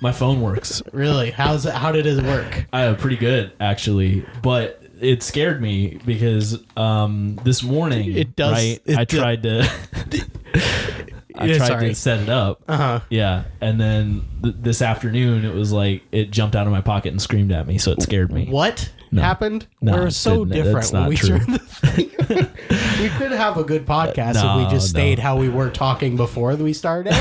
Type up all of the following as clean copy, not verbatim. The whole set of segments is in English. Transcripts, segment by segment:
My phone works. Really? How did it work? Pretty good, actually. But it scared me because this morning, It does. right? I tried to set it up. Uh-huh. Yeah. And then this afternoon, it was like it jumped out of my pocket and screamed at me. So it scared me. What happened? No, We're it so didn't. different That's when not we true. turn the thing. We could have a good podcast if we just stayed how we were talking before we started.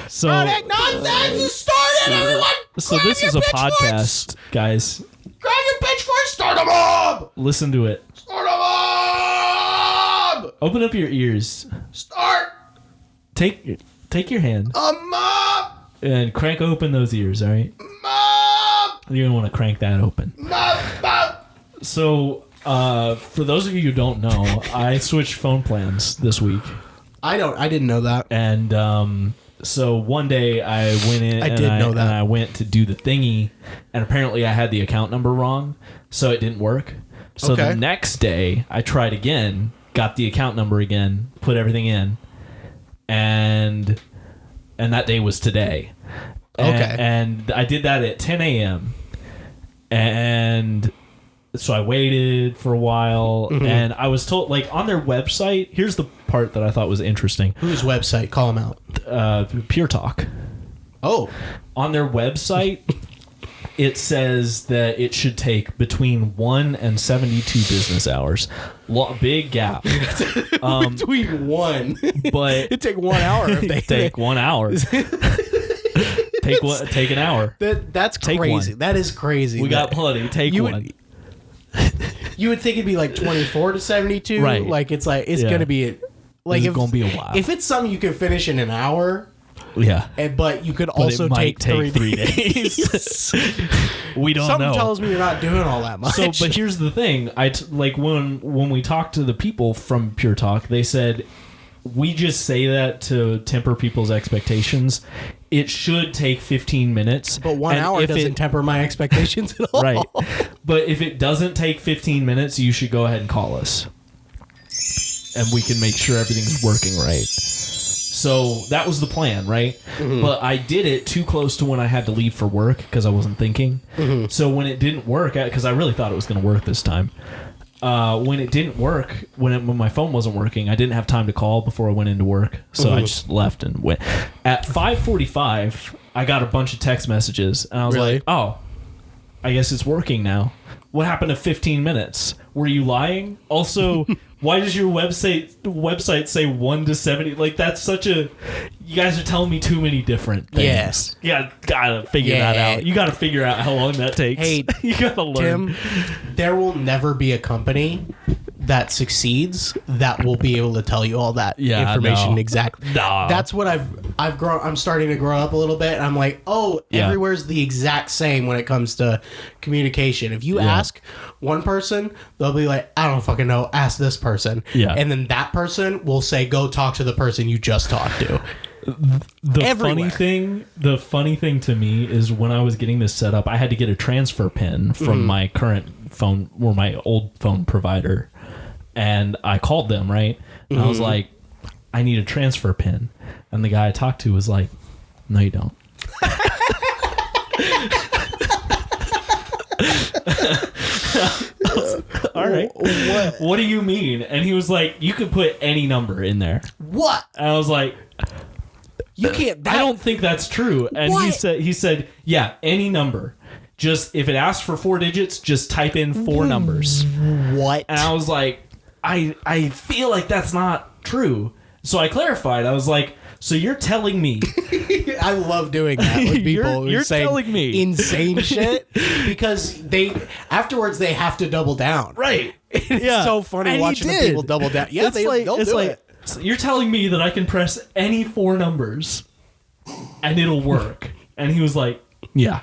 So, Product nonsense! You started, everyone! so Grab this your is a pitchforks! podcast, guys. Grab your pitchforks! Start a mob! Listen to it. Start a mob! Open up your ears. Start Take your hand a mob! and crank open those ears. All right. Mob! You're gonna want to crank that open. Mob! Mob! So, for those of you who don't know, I switched phone plans this week, I didn't know that. and so one day I went in. And I went to do the thingy, and apparently I had the account number wrong, so it didn't work. So Okay. the next day I tried again, got the account number again, put everything in, and that day was today. Okay. And I did that at 10 a.m. And so I waited for a while, and I was told, like, on their website, here's the part that I thought was interesting. Whose website? Call them out. Pure Talk. Oh. On their website, it says that it should take between 1 and 72 business hours. Big gap. Between one. But It'd take 1 hour if they take 1 hour. Take an hour. That's Take crazy. one. That is crazy. We got plenty. Take you one. You would think it'd be like 24 to 72. Right. Like it's Yeah. gonna be like It's gonna be a while. If it's something you can finish in an hour, Yeah. but you could But also it might take 3 days. We don't Something know. tells me you're not doing all that much. So, but here's the thing. Like when we talked to the people from Pure Talk, they said we just say that to temper people's expectations. It should take 15 minutes. But 1 and hour if doesn't temper my expectations at all. Right. But if it doesn't take 15 minutes, you should go ahead and call us. And we can make sure everything's working right. So that was the plan, right? But I did it too close to when I had to leave for work because I wasn't thinking. So when it didn't work, because I really thought it was going to work this time. When it didn't work, when my phone wasn't working, I didn't have time to call before I went into work. So I just left and went. At 5:45, I got a bunch of text messages. And I was Really? like, oh, I guess it's working now. What happened to 15 minutes? Were you lying? Also, why does your website say 1 to 70? Like, that's such a... You guys are telling me too many different things. Yes. You gotta figure that out. You gotta figure out how long that takes. Hey, you gotta learn. Tim, there will never be a company that succeeds that will be able to tell you all that information no. exactly. No. That's what I've grown. I'm starting to grow up a little bit. And I'm like, Yeah. everywhere's the exact same when it comes to communication. If you ask one person, they'll be like, I don't fucking know. Ask this person. Yeah. And then that person will say, go talk to the person you just talked to. The everywhere. funny thing to me is when I was getting this set up, I had to get a transfer pin from my current phone or my old phone provider. And I called them, right? And I was like, I need a transfer pin. And the guy I talked to was like, no, you don't. All right. What do you mean? And he was like, you can put any number in there. What? And I was like, You can't. I don't think that's true. And What? he said, yeah, any number. Just if it asks for 4 digits, just type in 4 numbers. What? And I was like, I feel like that's not true. So I clarified. I was like, so you're telling me I love doing that with people. You're who say telling me. insane shit because afterwards they have to double down. right? It's so funny And he watching the did. people double down. Yeah, It's like, they'll it's do like, it. so you're telling me that I can press any 4 numbers and it'll work. And he was like, yeah.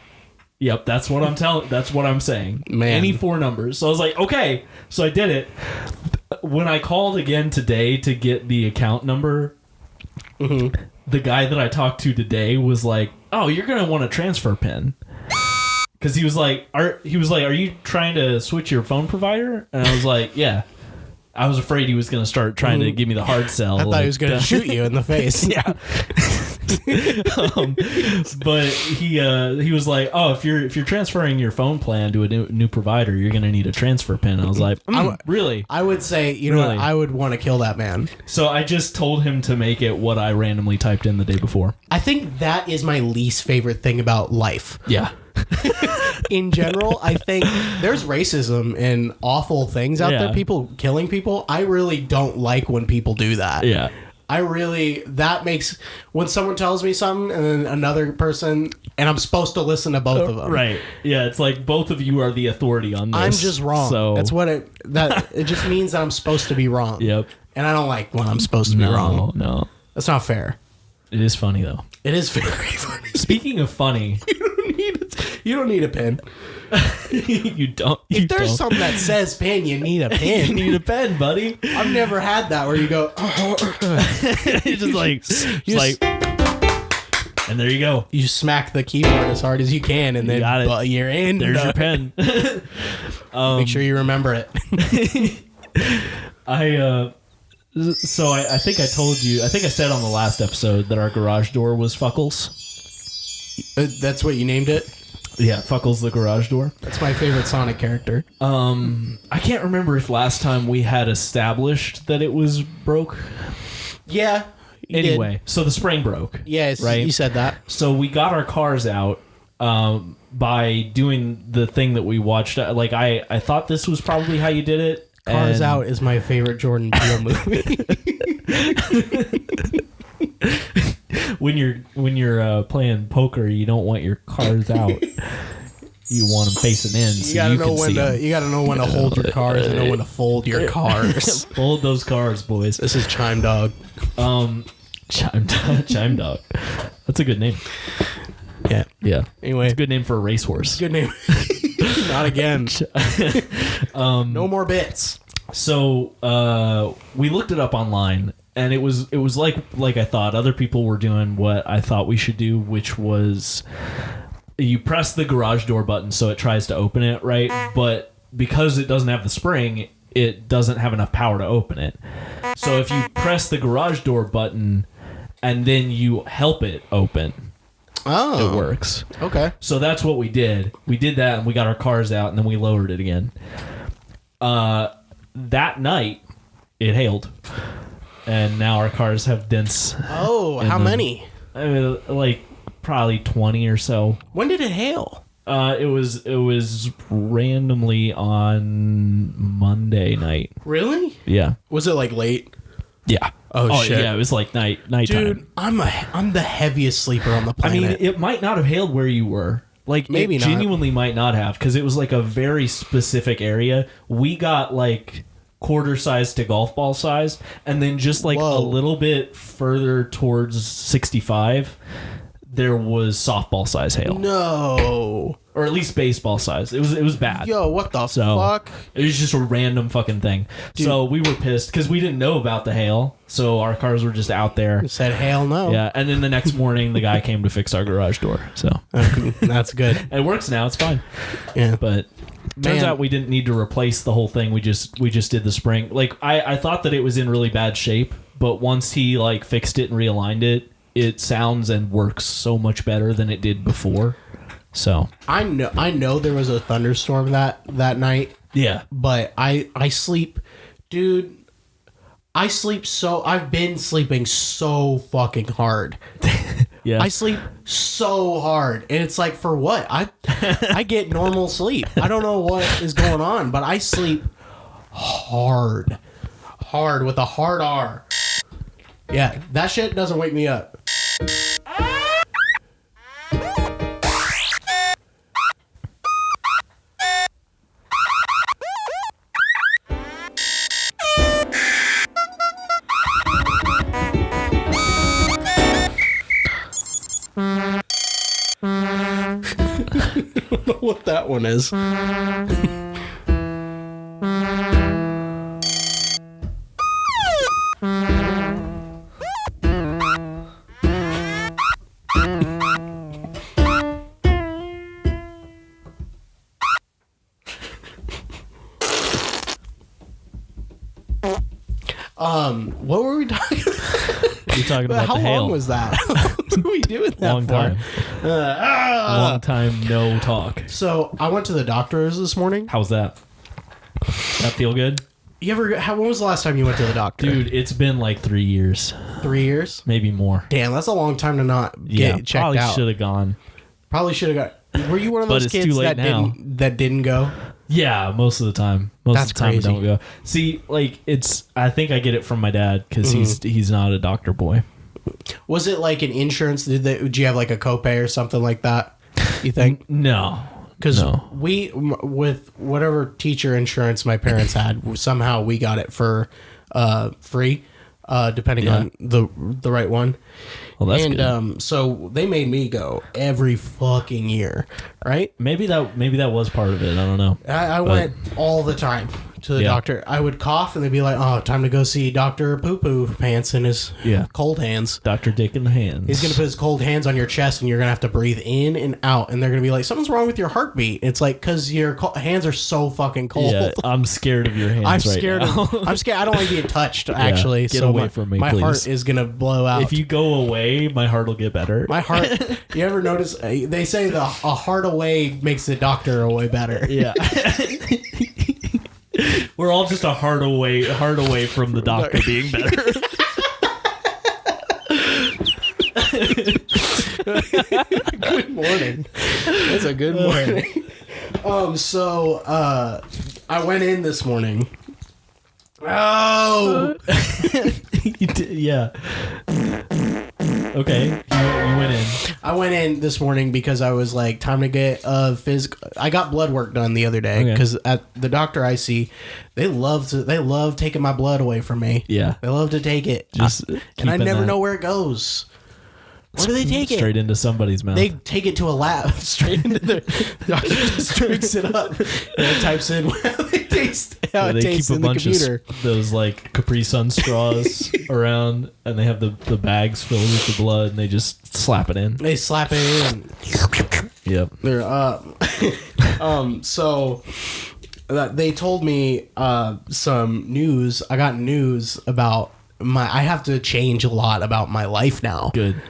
Yep, that's what I'm saying. Man. Any 4 numbers. So I was like, okay. So I did it. When I called again today to get the account number, the guy that I talked to today was like, oh, you're going to want a transfer pin. Because he was like, are you trying to switch your phone provider? And I was like, yeah. I was afraid he was going to start trying to give me the hard sell. I thought he was going to shoot you in the face. Yeah. But he was like, oh, if you're transferring your phone plan to a new provider, you're gonna need a transfer pin. I was like, really? I would say, you know, Really? what? I would want to kill that man. So I just told him to make it what I randomly typed in the day before. I think that is my least favorite thing about life. Yeah. In general, I think there's racism and awful things out Yeah. there, people killing people. I really don't like when people do that. Yeah. That makes, when someone tells me something and then another person, and I'm supposed to listen to both of them. Right. Yeah. It's like both of you are the authority on this. I'm just wrong. So That's what it just means that I'm supposed to be wrong. Yep. And I don't like when I'm supposed to be wrong. No. That's not fair. It is funny though. It is very funny. Speaking of funny, You don't need a pen. you don't. If there's something that says pen, you need a you pen. need a pen, buddy. I've never had that where you go, It's just like, and there you go. you smack the keyboard as hard as you can, and then got it. but you're in. There's your pen. Make sure you remember it. So I think I told you. I think I said on the last episode that our garage door was Fuckles. That's what you named it? Yeah, Fuckles the garage door. That's my favorite Sonic character. I can't remember if last time we had established that it was broke. Yeah. Anyway, so the spring broke. Yes, right? you said that. So we got our cars out by doing the thing that we watched. Like I thought this was probably how you did it. Cars and- Out is my favorite Jordan Peele movie. When you're playing poker, you don't want your cars out. You want them facing in, so you can see them. You gotta know when to hold your cars and know when to fold your cars. Hold those cars, boys. This is Chime Dog. Chime Dog. That's a good name. Yeah. Yeah. Anyway, It's a good name for a racehorse. good name. Not again. No more bits. So we looked it up online, and it was like I thought. Other people were doing what I thought we should do, which was you press the garage door button so it tries to open it, right? But because it doesn't have the spring, it doesn't have enough power to open it. So if you press the garage door button and then you help it open, Oh. it works. Okay. So that's what we did. We did that, and we got our cars out, and then we lowered it again. That night, it hailed, and now our cars have dents. Oh, how many? Like probably 20 or so. When did it hail? It was randomly on Monday night. Really? Yeah. Was it like late? Yeah. Oh, shit. Yeah, it was like nighttime. Dude, I'm the heaviest sleeper on the I mean, planet. it might not have hailed where you were. Like, Maybe it not. genuinely might not have, because it was like a very specific area. We got like quarter size to golf ball size, and then just like Whoa. a little bit further towards 65, there was softball size hail, No. or at least baseball size. It was bad. Yo, what the So fuck? it was just a random fucking thing. So we were pissed because we didn't know about the hail. So our cars were just out there. Said hell no. Yeah, and then the next morning, the guy came to fix our garage door. So That's good. it works now. It's fine. Yeah. But turns Man. out we didn't need to replace the whole thing. We just did the spring. Like I thought that it was in really bad shape, but once he like fixed it and realigned it, it sounds and works so much better than it did before. So I know there was a thunderstorm that night, yeah, but I sleep, dude. I've been sleeping so fucking hard. yeah. I sleep so hard, and it's like, for what? I get normal sleep. I don't know what is going on, but I sleep hard with a hard R. Yeah, that shit doesn't wake me up. I don't know what that one is. What were we talking about? You're talking about How the long hail. was that? What are we doing that Long for? time. Long time no talk. So I went to the doctor's this morning. How's that? That feel good? You ever? When was the last time you went to the doctor? Dude, it's been like 3 years. 3 years? Maybe more. Damn, that's a long time to not get checked probably out. should have gone. Probably should have got. Were you one of But those it's kids too late that now. didn't go? Yeah, most of the time. Most That's of the time crazy. I don't go. See, like I think I get it from my dad because he's not a doctor boy. Was it like an insurance? Did you have like a copay or something like that? You think? No. Because No. with whatever teacher insurance my parents had, somehow we got it for free, depending Yeah. on the right one. Well, that's and good. so they made me go every fucking year, right? Maybe that was part of it. I don't know. I went all the time to the Yeah. doctor. I would cough and they'd be like, "Oh, time to go see Dr. Poo Poo Pants in his Yeah. cold hands." Dr. Dick in the hands. He's gonna put his cold hands on your chest, and you're gonna have to breathe in and out. And they're gonna be like, "Something's wrong with your heartbeat." It's like because your hands are so fucking cold. Yeah, I'm scared of your hands. I'm right scared. now. I'm scared. I don't like being touched. Actually, get so away my, from me, my please. heart is gonna blow out. If you go away, my heart will get better. my heart. You ever notice? They say a heart away makes the doctor away better. Yeah. We're all just a heart away from the doctor being better. Good morning. It's a good morning. So I went in this morning. Oh, You did- yeah. Okay, you went in. I went in this morning because I was like, time to get physical. I got blood work done the other day Okay. because at the doctor I see, they love taking my blood away from me. Yeah. They love to take it. Just and I keeping never that know where it goes. Where do they take straight it? into somebody's mouth. They take it to a lab straight into their. The doctor just drinks it up and types in how it tastes, Yeah, they keep a in the bunch computer. of those like Capri Sun straws around, and they have the bags filled with the blood, and they just slap it in. They slap it in. Yep. They're so they told me some news. I got news about I have to change a lot about my life now. Good.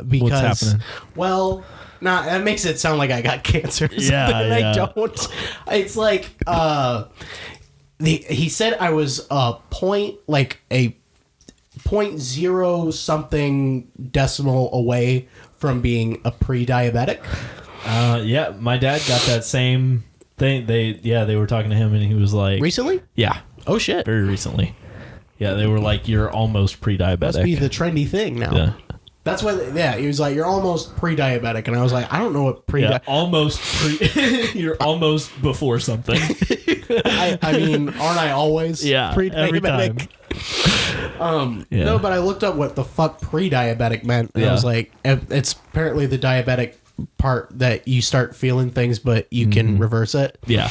Because happening? well, that makes it sound like I got cancer. Or Yeah, something, and yeah. I don't. It's like he said I was a 0.0 something decimal away from being a pre-diabetic. Yeah, my dad got that same thing. They were talking to him, and he was like, Recently? yeah, Oh shit. very recently. Yeah, they were like, you're almost pre-diabetic. Must be the trendy thing now. Yeah. That's why. Yeah, he was like, "You're almost pre-diabetic," and I was like, "I don't know what pre." Yeah, almost you're almost before something. I mean, aren't I always Yeah, every pre-diabetic? Yeah. No, but I looked up what the fuck pre-diabetic meant, and I Yeah. was like, it's apparently the diabetic part that you start feeling things, but you can reverse it. Yeah.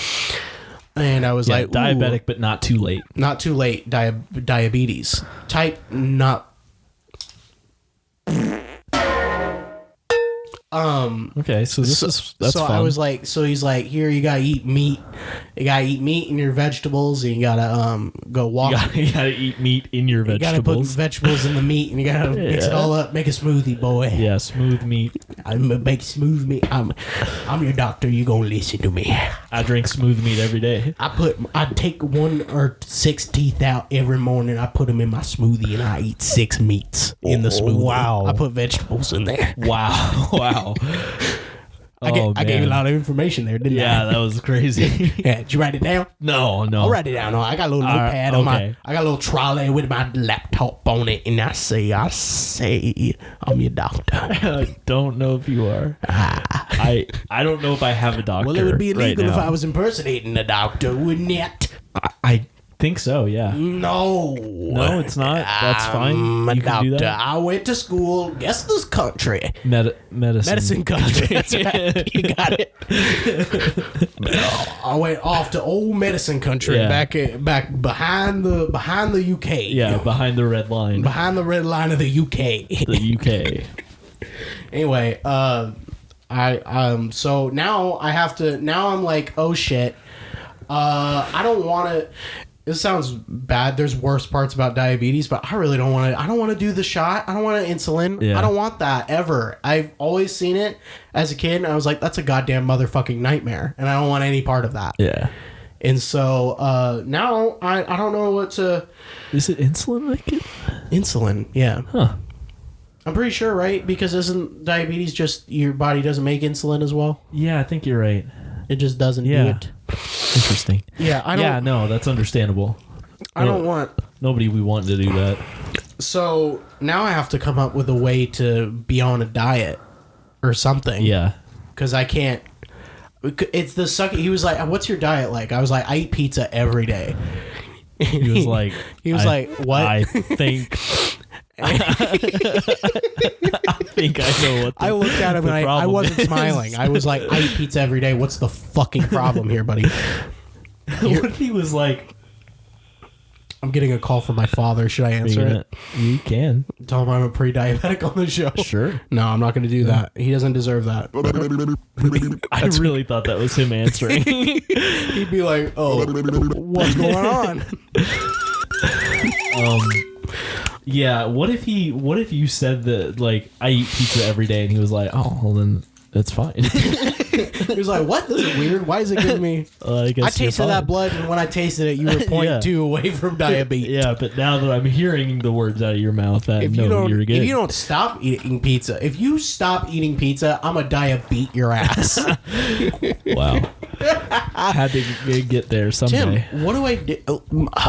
And I was Yeah, like, ooh, diabetic, but not too late. not too late. Diabetes type not. Okay, so that's so fun. I was like, so he's like, here, you gotta eat meat. You gotta eat meat in your vegetables, and you gotta go walk. you gotta eat meat in your You gotta put vegetables. vegetables in the meat, and you gotta mix it Yeah. all up. Make a smoothie, boy. Yeah, smooth meat. I'm a big smooth meat. I'm your doctor. You gonna listen to me? I drink smooth meat every day. I take 1 or 6 teeth out every morning. I put them in my smoothie, and I eat 6 meats in the smoothie. Wow. I put vegetables in there. Wow, wow. I gave you a lot of information there, didn't Yeah, I? that was crazy. Yeah, did you write it down? No. I'll write it down. I got a little Alright, notepad on my. okay. I got a little trolley with my laptop on it, and I say, I'm your doctor. I don't know if you are. I don't know if I have a doctor. Well, it would be illegal right if now. I was impersonating a doctor, wouldn't it? I think so. Yeah. No. No, it's not. That's fine. I'm a You can do doctor. that. I went to school. Guess this country. Medicine Country. That's right. You got it. I went off to old medicine country, Yeah. back behind the UK. Yeah, behind the red line. Behind the red line of the UK. The UK. Anyway, so now I have to. Now I'm like, oh shit. I don't want to. this sounds bad. There's worse parts about diabetes, but I really don't want to. I don't want to do the shot. I don't want insulin. Yeah. I don't want that ever. I've always seen it as a kid, and I was like, that's a goddamn motherfucking nightmare, and I don't want any part of that. Yeah. And so now I don't know what to. Is it insulin like it? Insulin, yeah. Huh. I'm pretty sure, right? Because isn't diabetes just your body doesn't make insulin as well? Yeah, I think you're right. It just doesn't do Yeah. it. Interesting. Yeah, I don't. Yeah, no, that's understandable. I don't want. Nobody we want to do that. So now I have to come up with a way to be on a diet or something. Yeah. Because I can't. It's the suck. He was like, "What's your diet like?" I was like, "I eat pizza every day." He was like, "What?" I think. I think I know what. I looked at him and I wasn't smiling. I was like, "I eat pizza every day. What's the fucking problem here, buddy?" What if he was like, I'm getting a call from my father. Should I answer it? You can. Tell him I'm a pre-diabetic on the show. Sure. No, I'm not going to do that. He doesn't deserve that. I really thought that was him answering. He'd be like, "Oh, what's going on?" Yeah. What if you said that like I eat pizza every day, and he was like, "Oh, well then that's fine." He was like, "What? This is weird. Why is it giving me?" I guess I tasted you're that fine. blood, and when I tasted it, you were 0.2 away from diabetes. Yeah, but now that I'm hearing the words out of your mouth, I know you're good. If you don't stop eating pizza, if you stop eating pizza, I'm a beat your ass. Wow. Had to get there someday. Tim, what do I do?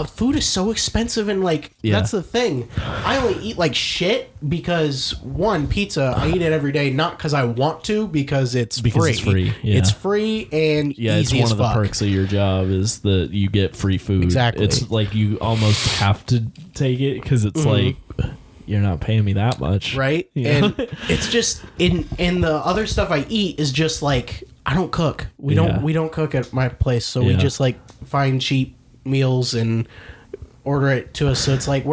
Food is so expensive, and like that's the thing. I only eat like shit because one, pizza. I eat it every day, not because I want to, because it's free. It's free. Yeah. It's free and It's easy one as of the fuck. perks of your job is that you get free food. Exactly. It's like you almost have to take it because it's like you're not paying me that much, right? You know? And it's just in the other stuff I eat is just like I don't cook. We don't cook at my place, so we just like find cheap meals and order it to us. So it's like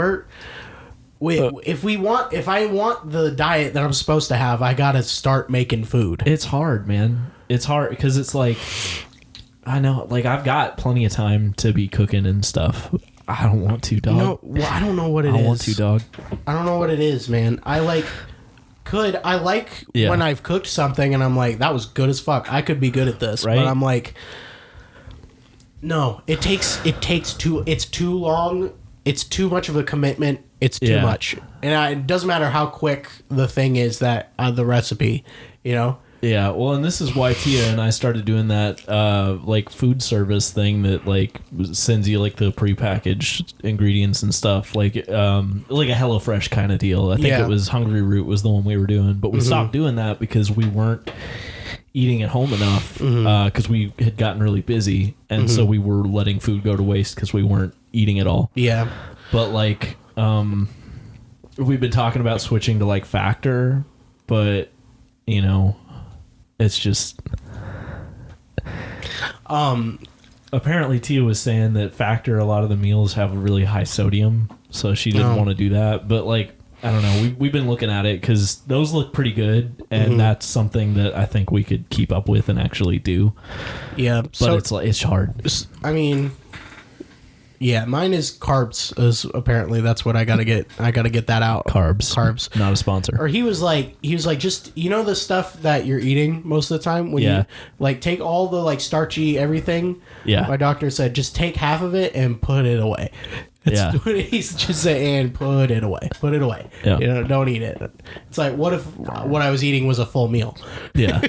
if I want the diet that I'm supposed to have, I gotta start making food. It's hard, man. It's hard because it's like I know, like I've got plenty of time to be cooking and stuff. I don't want to, dog. No, well, I don't know what it is. I don't want to, dog. I don't know what it is, man. I like when I've cooked something and I'm like, that was good as fuck. I could be good at this, right? But I'm like, no, it's too long. It's too much of a commitment. It's too much, and it doesn't matter how quick the thing is that the recipe, you know. Yeah, well, and this is why Tia and I started doing that like food service thing that like sends you like the prepackaged ingredients and stuff, like a HelloFresh kind of deal. I think it was Hungry Root was the one we were doing, but we stopped doing that because we weren't eating at home enough because we had gotten really busy, and so we were letting food go to waste because we weren't eating at all. Yeah, but like we've been talking about switching to like Factor, but you know. It's just apparently Tia was saying that Factor, a lot of the meals have a really high sodium, so she didn't want to do that. But like I don't know, we've been looking at it because those look pretty good, and that's something that I think we could keep up with and actually do. Yeah, but it's hard. I mean, yeah, mine is carbs. Apparently that's what I gotta get. I gotta get that out. Carbs, not a sponsor. Or he was like, just the stuff that you're eating most of the time when you like take all the like starchy everything. Yeah, my doctor said just take half of it and put it away. That's what he's just saying. Put it away. Put it away. Yeah. You know, don't eat it. It's like, what if what I was eating was a full meal? Yeah.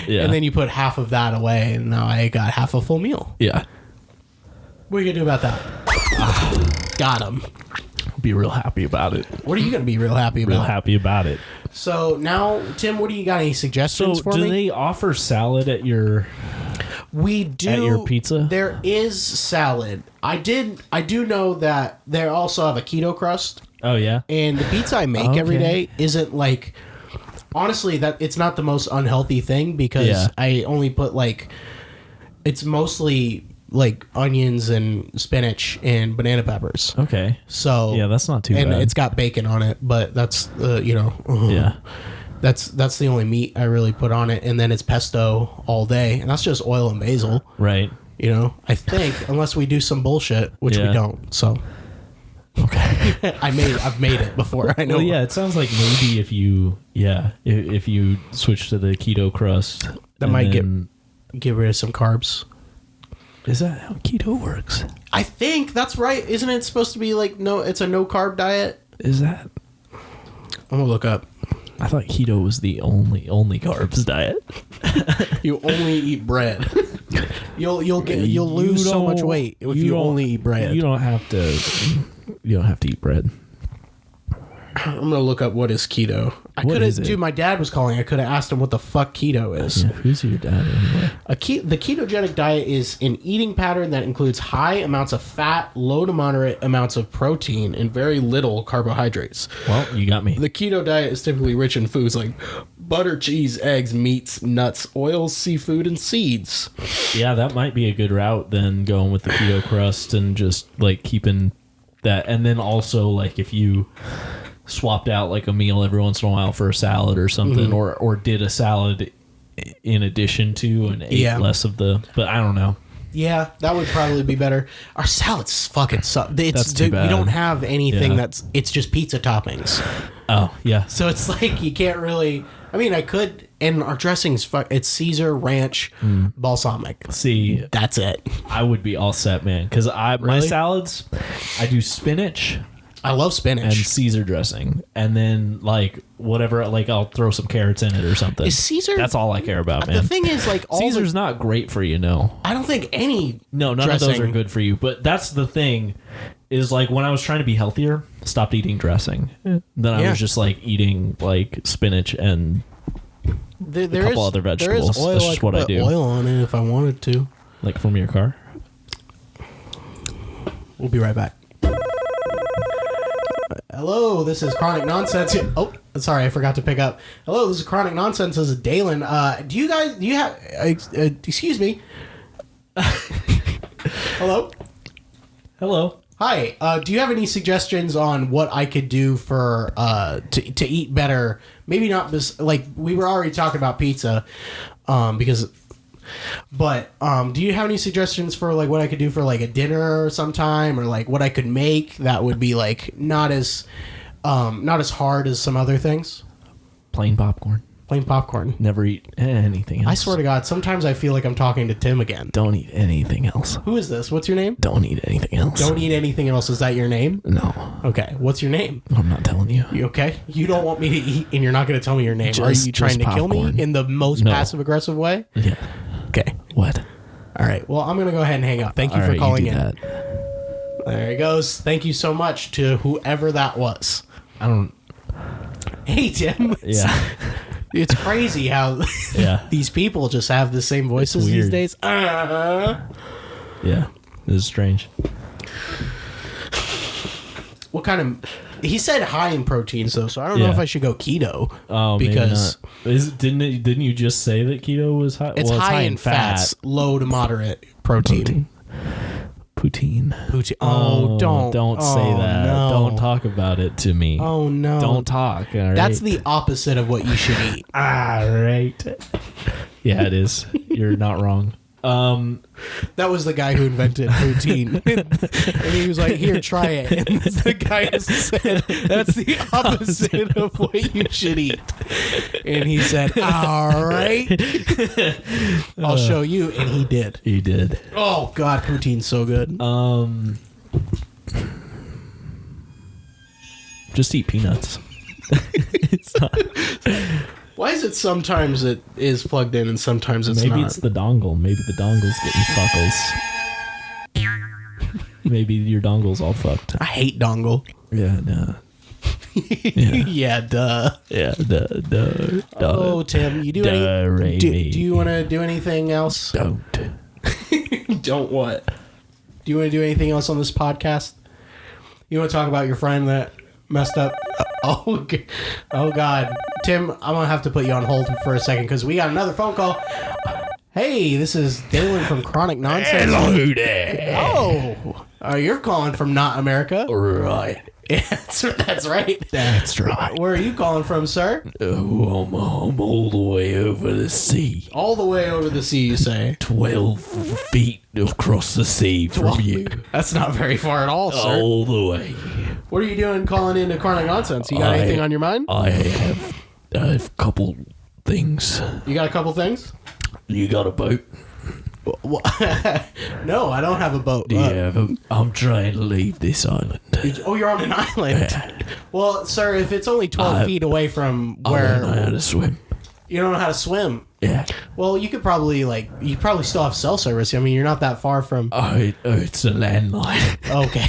Yeah. And then you put half of that away, and now I got half a full meal. Yeah. What are you gonna do about that? Got him. Be real happy about it. What are you gonna be real happy about? Real happy about it. So now, Tim, what do you got? Any suggestions for me? me? Do they offer salad at your? We do. At your pizza? There is salad. I do know that they also have a keto crust. Oh yeah. And the pizza I make every day isn't like. Honestly, that it's not the most unhealthy thing because I only put like. It's mostly like onions and spinach and banana peppers. Okay. So yeah, that's not too bad. And it's got bacon on it, but that's yeah. That's the only meat I really put on it, and then it's pesto all day, and that's just oil and basil. Right. You know, I think, unless we do some bullshit, which we Yeah. don't. So Okay. I've made it before. I know. Well, yeah, it sounds like maybe if you switch to the keto crust, That and might then- get rid of some carbs. Is that how keto works? I think that's right. Isn't it supposed to be like no? It's a no carb diet. Is that? I'm gonna look up. I thought keto was the only carbs diet. You only eat bread. You'll lose so much weight if you only eat bread. You don't have to eat bread. I'm gonna look up what is keto. What is it? Dude, my dad was calling. I could have asked him what the fuck keto is. Yeah, who's your dad anyway? The ketogenic diet is an eating pattern that includes high amounts of fat, low to moderate amounts of protein, and very little carbohydrates. Well, you got me. The keto diet is typically rich in foods like butter, cheese, eggs, meats, nuts, oils, seafood, and seeds. Yeah, that might be a good route then, going with the keto crust and just like keeping that. And then also like if you swapped out like a meal every once in a while for a salad or something, or did a salad in addition to and ate less of the, but I don't know. Yeah, that would probably be better. Our salads fucking suck. That's too bad. We don't have anything Yeah. it's just pizza toppings. Oh, yeah. So it's like you can't really. I mean, I could, and our dressings. It's Caesar, ranch, balsamic. See, That's it. I would be all set, man, because my Really? salads, I do spinach I love and spinach. Caesar dressing, and then like whatever, like I'll throw some carrots in it or something. Is Caesar? That's all I care about, man. The thing is, like, all Caesar's not great for you, no. I don't think any. No, none of those dressing- are good for you. But that's the thing, is like when I was trying to be healthier, stopped eating dressing. Then I Yeah. was just like eating like spinach and There couple is- other There is vegetables. oil. That's I just could what I put do. Oil on it if I wanted to. like from your car. We'll be right back. Hello, this is Chronic Nonsense. Oh, sorry, I forgot to pick up. Hello, this is Chronic Nonsense. This is Dalen. Do you have, excuse me. Hello? Hello. Hi. Do you have any suggestions on what I could do for, to eat better? Maybe not, like, we were already talking about pizza, but do you have any suggestions for like what I could do for like a dinner sometime, or like what I could make that would be like not as hard as some other things? Plain popcorn. Plain popcorn. Never eat anything else. I swear to God, sometimes I feel like I'm talking to Tim again. Don't eat anything else. Who is this? What's your name? Don't eat anything else. Don't eat anything else. Is that your name? No, Okay. What's your name? I'm not telling you. You okay? You don't want me to eat, and you're not going to tell me your name. Are Just- you trying to just kill me popcorn. in the most No. passive aggressive way? Yeah. Okay. What? All right. Well, I'm going to go ahead and hang up. Thank you All for right, calling you do in. that. There he goes. Thank you so much to whoever that was. I don't. Hey, Tim. Yeah. It's crazy how Yeah. these people just have the same voices these weird. days. Yeah. This is strange. What kind of... He said high in proteins, though, so I don't know Yeah. if I should go keto. Oh, because didn't you just say that keto was high? it's Well, high in fats, low to moderate protein. Poutine. Oh, don't say that. No. Don't talk about it to me. Oh, no. Don't talk. All right? That's the opposite of what you should eat. all right. Yeah, it is. You're not wrong. That was the guy who invented poutine. And he was like, here, try it. And the guy said, that's the opposite of what you should eat. And he said, all right. I'll show you. And he did. You did. Oh, God, poutine's so good. Just eat peanuts. It's not. Why is it sometimes it is plugged in and sometimes it's Maybe not? it's the dongle. Maybe the dongle's getting fuckles. Maybe your dongle's all fucked. I hate dongle. Yeah, no. Yeah, duh. Yeah, duh. Oh, Tim, you do any? Do you want to do anything else? Don't. Don't what? Do you want to do anything else on this podcast? You want to talk about your friend that messed up? Oh God, Tim, I'm gonna have to put you on hold for a second because we got another phone call. Hey, this is Dalen from Chronic Nonsense. Hello there. Oh, You're calling from not America. Right. Yeah, that's right. That's right. Where are you calling from, sir? Oh, I'm all the way over the sea. All the way over the sea, you say? 12 feet across the sea from you. That's not very far at all, sir. All the way. What are you doing calling into Carling Nonsense? You got anything on your mind? I have a couple things. You got a couple things? You got a boat? No, I don't have a boat. I'm trying to leave this island. You're on an island. Yeah. Well, sir, if it's only 12 feet away from I where don't know how to swim. you don't know how to swim, Yeah. well, you could probably you probably still have cell service. I mean, you're not that far from. It's a landline. Okay,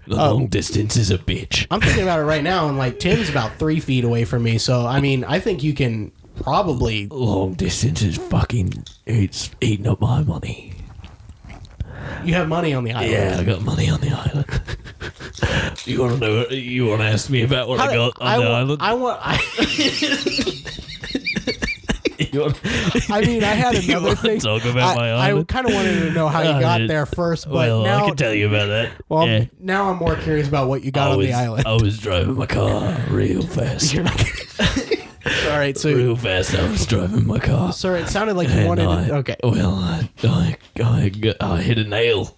The long distance is a bitch. I'm thinking about it right now, and Tim's about 3 feet away from me. So I mean, I think you can probably. Long distance is it's eating up my money. You have money on the island. Yeah, I got money on the island. You want to know? You want to ask me about what I got on the island? I mean, I had You another wanna thing. talk about my I island? kind of wanted to know how you got there first, but Well, now I can tell you about that. Well, yeah. now I'm more curious about what you got on the island. I was driving my car real fast. You're not. All right, so Real fast, I was driving my car. sir, it sounded like you wanted. Okay, Well, I hit a nail.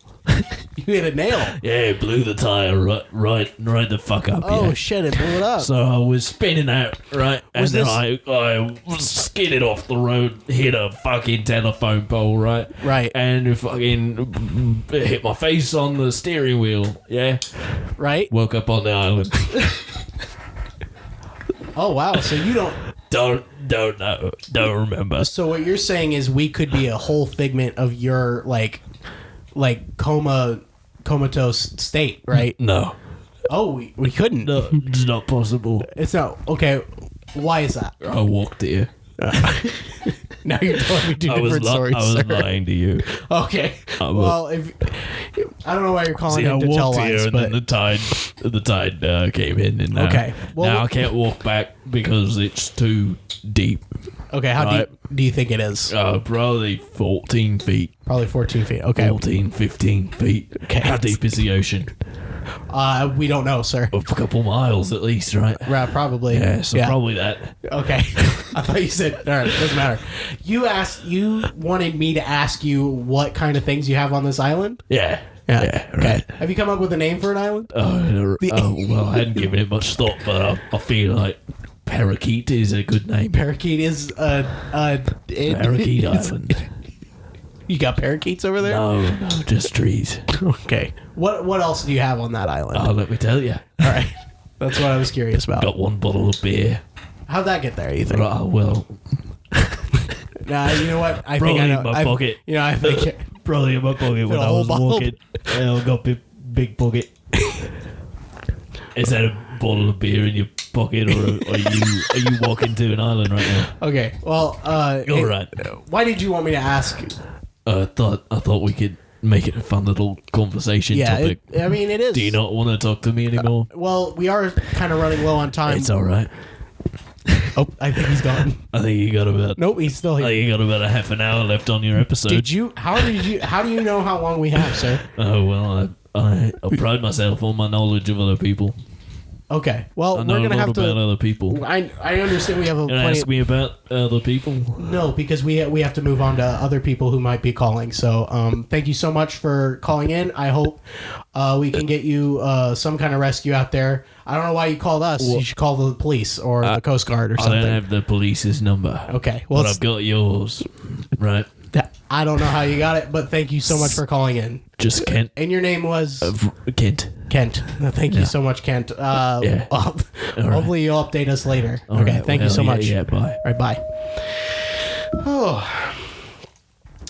you hit a nail. Yeah, it blew the tire right the fuck up. Oh yeah. shit! It blew it up. So I was spinning out, right? And then I skidded off the road, hit a fucking telephone pole, right? Right. And fucking hit my face on the steering wheel, yeah? Right. Woke up on the island. Oh wow! So you don't. Don't know. Don't remember. So what you're saying is we could be a whole figment of your comatose state, right? No. Oh, we couldn't. No, it's not possible. It's not okay. Why is that? I walked here. Now you're telling me two different stories. I was sir. lying to you. Okay. Well, if I don't know why you're calling See, I in to tell walked here, lies, and but then the tide came in, and Okay. Well, now I can't walk back because it's too deep. okay, how Right. deep do you think it is? Probably 14 feet. Probably 14 feet. Okay. 14, 15 feet. Okay. How deep is the ocean? We don't know, sir. A couple miles at least, right? Right, probably. Yeah, so probably that. Okay. I thought you said, all right, doesn't matter. You wanted me to ask you what kind of things you have on this island? Yeah. Okay. Right. Have you come up with a name for an island? Well, I hadn't given it much thought, but I feel like Parakeet is a good name. Parakeet is Parakeet Island. You got parakeets over there? No, just trees. Okay. What else do you have on that island? Oh, let me tell you. All right. That's what I was curious about. Got one bottle of beer. How'd that get there, you think? Well, Nah, you know what? I probably think I know. in my pocket. You know, I think Probably in my pocket when a I whole was bottle? walking. I got big pocket. Is that a bottle of beer in your pocket, or are you walking to an island right now? Okay. Well, All right. Why did you want me to ask? I thought we could make it a fun little conversation topic. I mean, it is. Do you not want to talk to me anymore? Well, we are kind of running low on time. It's all right. Oh, I think he's gone. I think you got about. Nope, he's still I here. think you got about a half an hour left on your episode. Did you? How do you know how long we have, sir? Oh well, I pride myself on my knowledge of other people. Okay. Well, I know we're a gonna lot have about to. other people. I understand we have a Can plenty. ask me about other people? No, because we have to move on to other people who might be calling. So, thank you so much for calling in. I hope we can get you some kind of rescue out there. I don't know why you called us. Well, you should call the police or the Coast Guard or I something. don't have the police's number. Okay. Well, But I've got yours. Right. I don't know how you got it, but thank you so much for calling in. Just Kent. And your name was Kent. Kent. Thank you so much, Kent. Yeah. Hopefully you'll update us later. All Okay. right, Thank you well, so much. Yeah, bye. All right. Bye. Oh.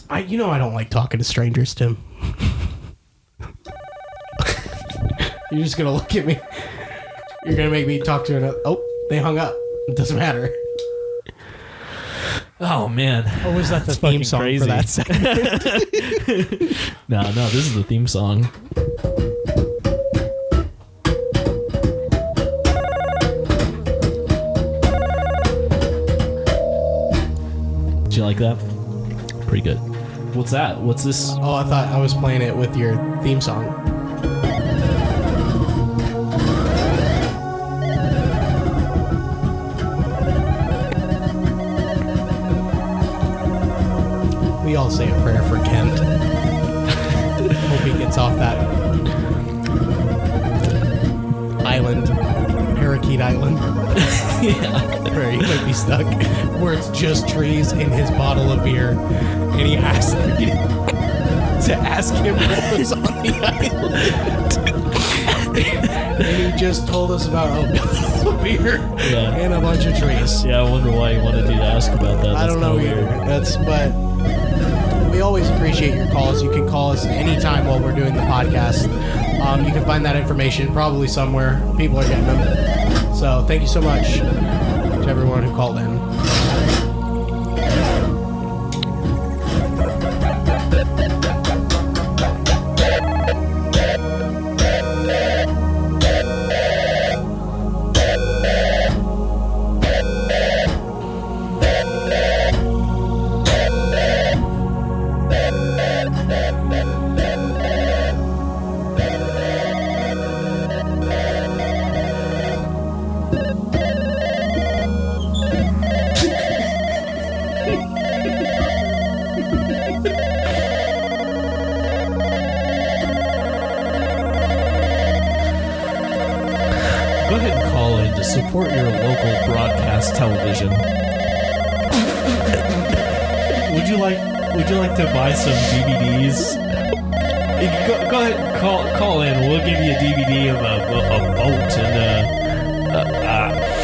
I don't like talking to strangers, Tim. You're just gonna look at me. You're gonna make me talk to another. Oh, they hung up. It doesn't matter. Oh man. Or was that the It's theme fucking song crazy. for that segment? No, this is the theme song. Did you like that? Pretty good. What's that? What's this? Oh, I thought I was playing it with your theme song. We all say a prayer for Kent. Hope he gets off that island, Parakeet Island. Yeah. Where he might be stuck, where it's just trees and his bottle of beer, and he asked me to ask him what was on the island. And he just told us about a bottle of beer and a bunch of trees. Yeah, I wonder why you wanted you to ask about that. I don't know either. But we always appreciate your calls. You can call us anytime while we're doing the podcast. You can find that information probably somewhere. People are getting them. So thank you so much to everyone who called in. Go ahead and call in to support your local broadcast television. Would you like to buy some DVDs? Go ahead and call in. We'll give you a DVD of a boat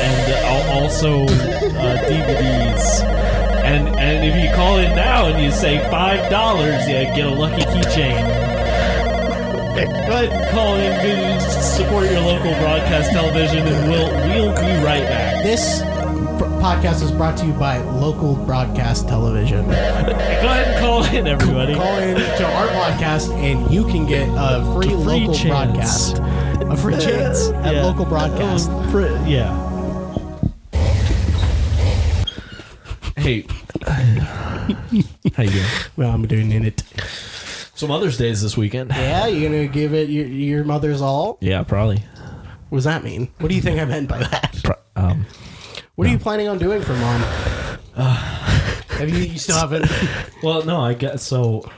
and also DVDs. And if you call in now and you say $5, you get a lucky keychain. Go ahead and call in, support your local broadcast television, and we'll be right back. This podcast is brought to you by Local Broadcast Television. Go ahead and call in, everybody. Call in to our podcast, and you can get a free local chance. broadcast. A free chance at Yeah. Local Broadcast. Yeah. Hey. How you doing? Well, I'm doing it. So Mother's Day is this weekend. Yeah, you're going to give it your mother's all? Yeah, probably. What does that mean? What do you think I meant by that? What are you planning on doing for Mom? Have you still haven't? Well, no, I guess so.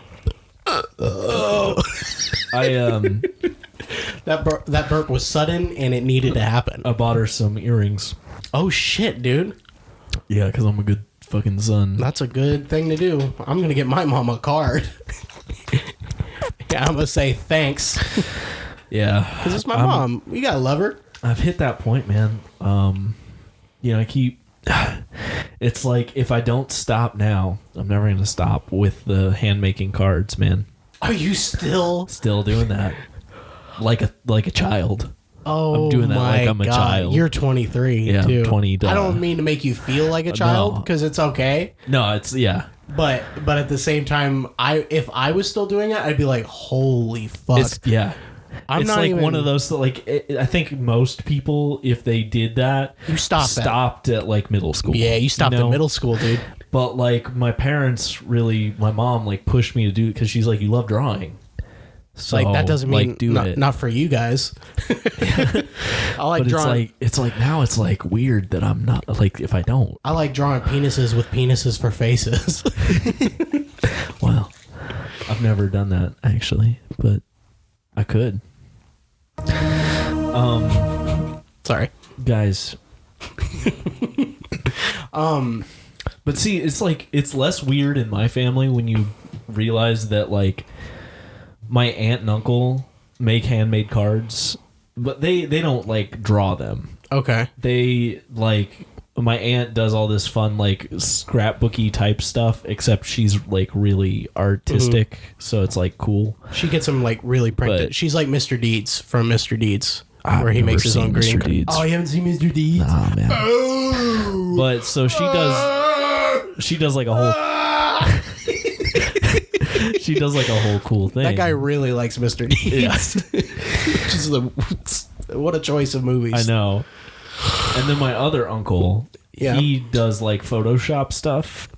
That burp was sudden and it needed to happen. I bought her some earrings. Oh shit, dude. Yeah, because I'm a good fucking son. That's a good thing to do. I'm gonna get my mom a card. Yeah, I'm gonna say thanks. Yeah, Because it's my mom. You gotta love her. I've hit that point, man. I keep. It's like if I don't stop now, I'm never gonna stop with the hand making cards, man. Are you still doing that? Like a child. Oh, I'm doing that my like I'm a God. child. You're 23. Yeah, I'm too. 20. I don't mean to make you feel like a child No. because it's okay. No, it's But at the same time, if I was still doing it, I'd be like, holy fuck. It's I'm it's not like even, one of those that, like I think most people, if they did that, You stopped at like middle school. Yeah, you stopped at middle school, dude. But like my parents my mom like pushed me to do it because she's like, you love drawing. So Like that doesn't mean like, do it. not for you guys. I like But drawing. it's like now it's like weird that I'm not like if I don't. I like drawing penises with penises for faces. Well, I've never done that actually, but I could. Sorry. Guys. But see, it's like it's less weird in my family when you realize that like my aunt and uncle make handmade cards, but they don't like draw them. Okay. They like my aunt does all this fun like scrapbooky type stuff, except she's like really artistic, so it's like cool. She gets them like really printed. But- She's like Mr. Deeds from Mr. Deeds, I've where he never makes his seen own green Mr. card. Deeds. Oh, you haven't seen Mr. Deeds? Nah, man. Oh. But so she does like a whole she does like a whole cool thing. That guy really likes Mr. Deeds. Which is what a choice of movies. I know. And then my other uncle, Yeah. he does like Photoshop stuff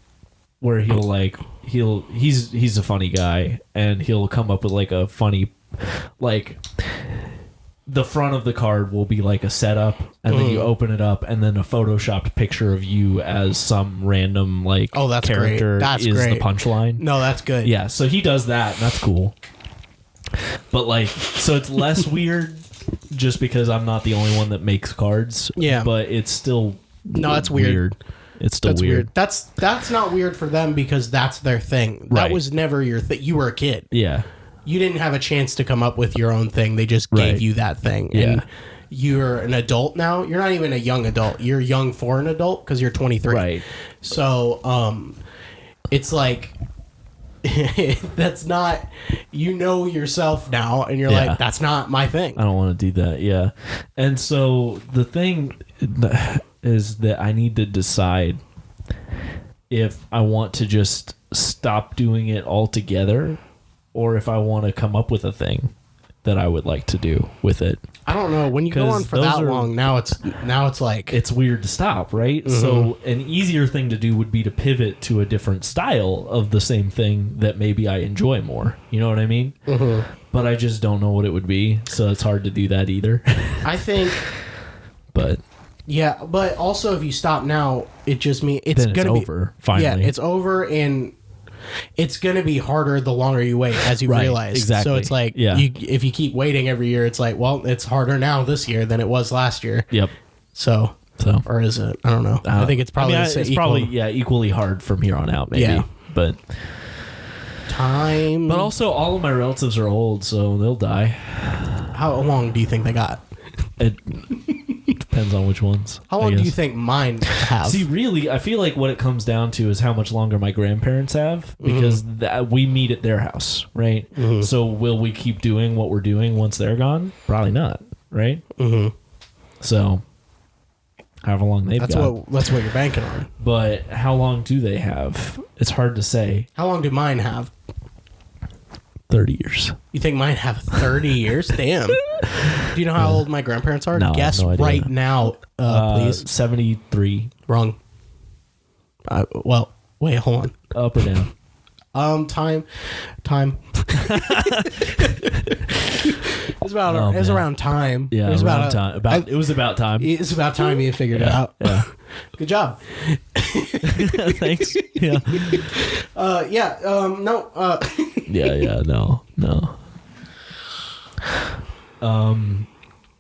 where he'll like he's a funny guy, and he'll come up with like a funny, like, the front of the card will be like a setup, and then you open it up, and then a photoshopped picture of you as some random like that's character great. That's is great. the punchline. No, that's good. Yeah, so he does that, and that's cool. But like, so it's less weird just because I'm not the only one that makes cards. Yeah. But it's still that's weird. It's still weird. That's not weird for them because that's their thing. That Right. was never your thing. You were a kid. Yeah. You didn't have a chance to come up with your own thing. They just gave Right. you that thing. Yeah. And you're an adult now. You're not even a young adult. You're young for an adult because you're 23. Right. So it's like that's not, you know yourself now, and you're Yeah. like, that's not my thing. I don't want to do that. Yeah. And so the thing is that I need to decide if I want to just stop doing it altogether, or if I want to come up with a thing that I would like to do with it. I don't know. When you go 'Cause on for those that are- long, now it's like It's weird to stop, right? So an easier thing to do would be to pivot to a different style of the same thing that maybe I enjoy more. You know what I mean? But I just don't know what it would be, so it's hard to do that either. I think. But Yeah, but also if you stop now, it just means it's then it's gonna be over, finally. Yeah, it's over, and it's gonna be harder the longer you wait, as you Right, realize. exactly. So it's like, Yeah. if you keep waiting every year, it's like, well, it's harder now this year than it was last year. yep. So, So or is it? I don't know. I think it's probably the same. it's probably equally hard from here on out, maybe. Yeah. But time. also all of my relatives are old, so they'll die. How long do you think they got? It depends on which ones. How I long do guess. you think mine have? See, really, I feel like what it comes down to is how much longer my grandparents have, because we meet at their house, right? So will we keep doing what we're doing once they're gone? Probably not, right? So however long they've that's got. what you're banking on. But how long do they have? It's hard to say. How long do mine have? 30 years. You think mine have 30 years? Damn. Do you know how old my grandparents are? No, Guess no idea. right now, please. 73. Wrong. Well, wait, hold Up or down? on. Time. It's about. Oh, it's man. around time. Yeah, it was around time. It was about time. It's about time you figured it out. Yeah. Good job. Thanks. Yeah. Yeah. No. Yeah. No.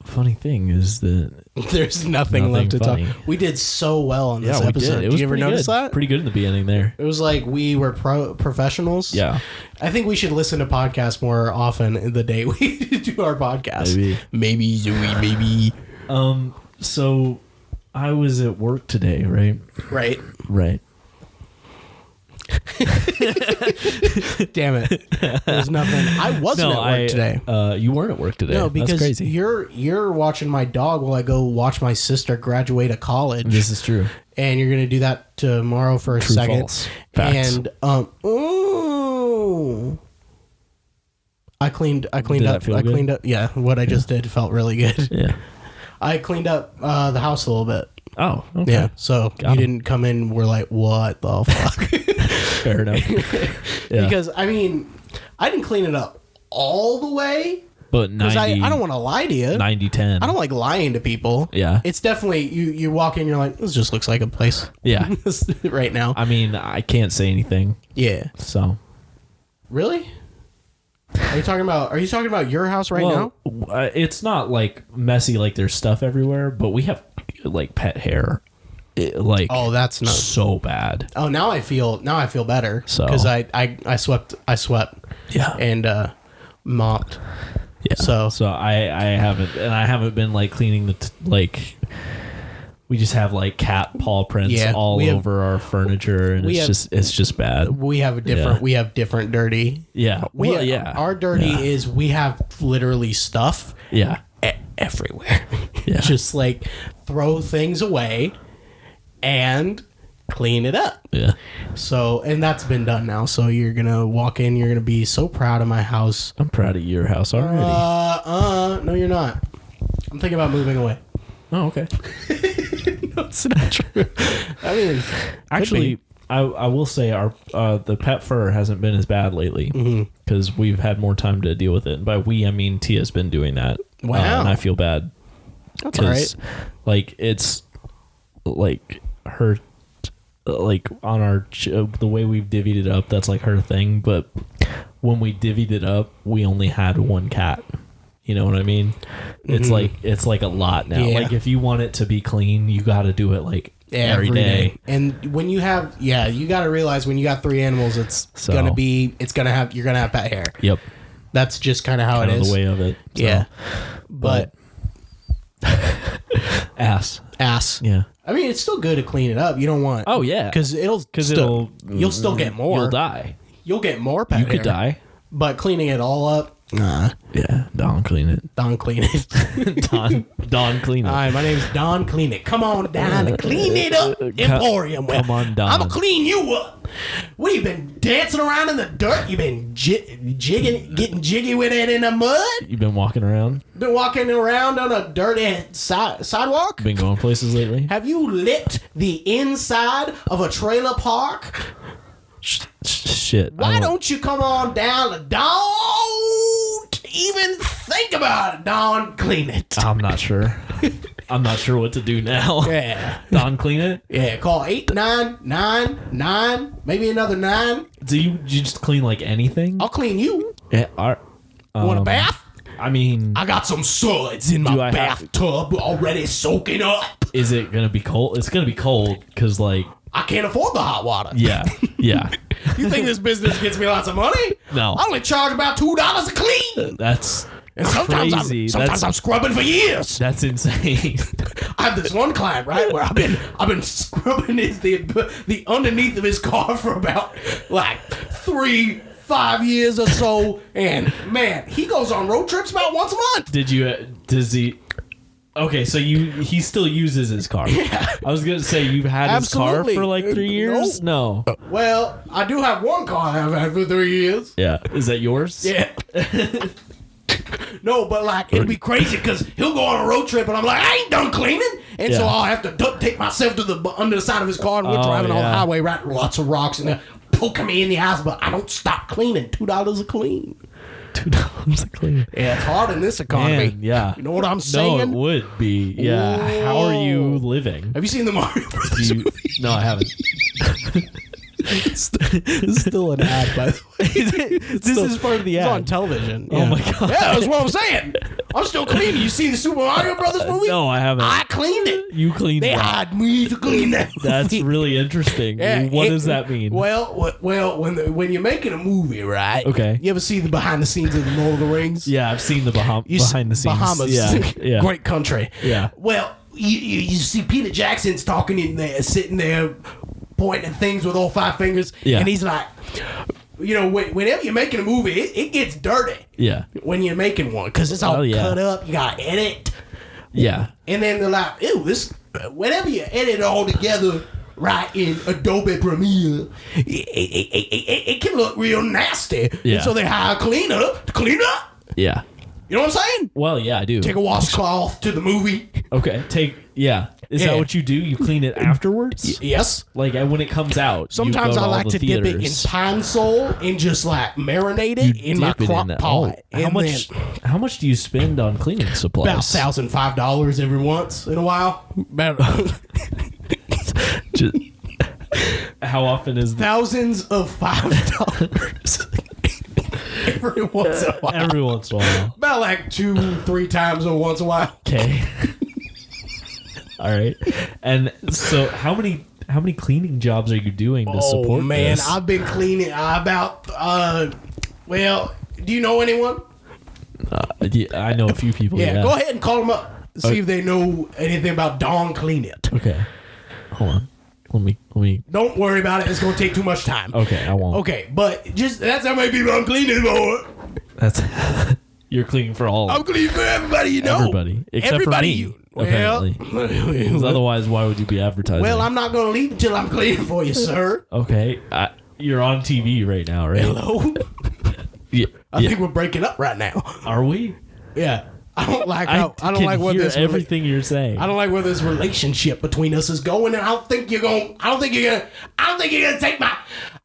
Funny thing is that There's nothing left to funny. talk. We did so well on this we episode. did. It was you ever pretty notice good. that? Pretty good in the beginning there. It was like we were professionals. Yeah. I think we should listen to podcasts more often in the day we do our podcast. Maybe Zoe, maybe. So I was at work today, right? Right. Right. Damn it. There's nothing. I wasn't at work today. You weren't at work today. No, That's because crazy. you're watching my dog while I go watch my sister graduate of college. This is true. And you're gonna do that tomorrow for a True, second. false. Facts. And ooh. I cleaned Did up. that feel good? Cleaned up. Yeah, what I just did felt really good. Yeah. I cleaned up the house a little bit. Oh, okay. Yeah, so Got you 'em. didn't come in. We're like, what the fuck? Fair enough. Yeah. Because I mean, I didn't clean it up all the way but because 90, I don't want to lie to you. 90-10. I don't like lying to people. Yeah. It's definitely you walk in, you're like, this just looks like a place. Yeah. Right now. I mean, I can't say anything. Yeah. So. Really? Are you talking about your house right now? It's not like messy, like there's stuff everywhere, but we have like pet hair. Oh, that's not so bad. Oh, now I feel better. So- because I swept Yeah. and mopped. Yeah. So I haven't been like cleaning the like. We just have like cat paw prints all over our furniture, and it's just bad. We have different dirty. Yeah. Our dirty is we have literally stuff Yeah. everywhere. Yeah. Just like throw things away and clean it up. Yeah. So, and that's been done now. So you're going to walk in, you're going to be so proud of my house. I'm proud of your house already. No, you're not. I'm thinking about moving away. Oh, okay. No, it's not true. I mean, Actually, I will say our the pet fur hasn't been as bad lately because we've had more time to deal with it. And by we, I mean Tia's been doing that. Wow. And I feel bad. That's all right. Like it's like her, like on our the way we've divvied it up. That's like her thing. But when we divvied it up, we only had one cat. You know what I mean? It's like a lot now. Yeah. Like if you want it to be clean, you got to do it like every day. And when you have, you got to realize when you got 3 animals, it's So- gonna have you're gonna have pet hair. Yep. That's just kind of how Kind it of is. the way of it. So. Yeah, but Ass. Yeah. I mean, it's still good to clean it up. You don't want. Oh, yeah. because you'll still get more. You'll die. You'll get more pet You hair. could die. But cleaning it all up, nah. Yeah. Don clean it. Don clean it. Don clean it. Hi, my name's Don Clean It. Come on down to Clean It Up Emporium. come on, Don. I'm gonna clean you up. What, you been dancing around in the dirt? You been getting jiggy with it in the mud? You been walking around? Been walking around on a dirty sidewalk? Been going places lately? Have you lit the inside of a trailer park? Shit. Why don't you come on down to Don't even think about it, Don Clean It. I'm not sure. I'm not sure what to do now. Yeah. Don clean it? Yeah, call 8999, maybe another 9. Do you just clean like anything? I'll clean you. Yeah, Want a bath? I mean, I got some suds in Do my I have- bathtub already soaking up. is it going to be cold? It's going to be cold because like, I can't afford the hot water. yeah. You think this business gets me lots of money? No. I only charge about $2 a clean. That's And sometimes crazy. I'm scrubbing for years. That's insane. I have this one client, right, where I've been scrubbing the underneath of his car for about like 3-5 years or so, and man, he goes on road trips about once a month. Does he? Okay, so he still uses his car. Yeah. I was gonna say you've had Absolutely. his car for like 3 years. No. Well, I do have one car I've had for 3 years. Yeah. Is that yours? Yeah. No, but like it'd be crazy because he'll go on a road trip and I'm like, I ain't done cleaning, and so Yeah. I'll have to duct tape myself to the under the side of his car, and we're driving on the yeah. highway, right? Lots of rocks and they're poking me in the eyes, but I don't stop cleaning. $2 a clean. $2 a clean. Yeah, it's hard in this economy. Man, yeah. You know what I'm saying? No, it would be. Yeah. How are you living? Have you seen the Mario Brothers You, movie? no, I haven't. This is still an ad, by the way. This is part of the It's ad. on television. Oh Yeah. my God. Yeah, that's what I'm saying. I'm still cleaning. You see the Super Mario Brothers movie? No, I haven't. I cleaned it. You cleaned They that. hired me to clean that. That's movie. really interesting. Yeah, What does that mean? Well, when you're making a movie, right? Okay. You ever see the behind the scenes of the Lord of the Rings? Yeah, I've seen the You see- behind the scenes. Bahamas. Yeah, yeah. Great country. Yeah. Well, you see Peter Jackson's talking in there, sitting there, pointing at things with all 5 fingers, Yeah. and he's like, whenever you're making a movie, it gets dirty Yeah, when you're making one because it's all Oh, yeah. cut up. You gotta edit, yeah, and then they're like, ew, this. Whenever you edit it all together. Right in Adobe Premiere, it can look real nasty. Yeah. And so they hire a cleaner to clean it up. yeah. You know what I'm saying? Well, yeah, I do. Take a washcloth to the movie. Okay, Is Yeah. that what you do? You clean it afterwards? Yes. Like when it comes out. you Sometimes go I all like the to dip it in theaters. pine sol and just like marinate it in my Dip it crock that. pot. Oh, how And much? then How much do you spend on cleaning supplies? About $1,005 every once in a while. About Just- how often is that? thousands of $5 every once in a while. Every once in a while. About like 2-3 times a once in a while. Okay. All right. And so, how many cleaning jobs are you doing to support Oh man, this? I've been cleaning about. Well, do you know anyone? Yeah, I know a few people. Yeah, Yeah. go ahead and call them up. See if they know anything about Dawn Clean It. Okay. Hold on. Let me. Don't worry about it. It's gonna take too much time. Okay, I won't. Okay, but just that's how many people I'm cleaning for. That's you're cleaning for all. I'm cleaning for everybody you know. Everybody, except everybody for me. Well, Apparently. 'Cause otherwise, why would you be advertising? well, I'm not gonna leave until I'm cleaning for you, sir. okay. You're on TV right now, right? Hello. Yeah. I think we're breaking up right now. Are we? Yeah. I don't like how I don't can like what hear this everything you're saying. I don't like where this relationship between us is going, and I don't think you're gonna take my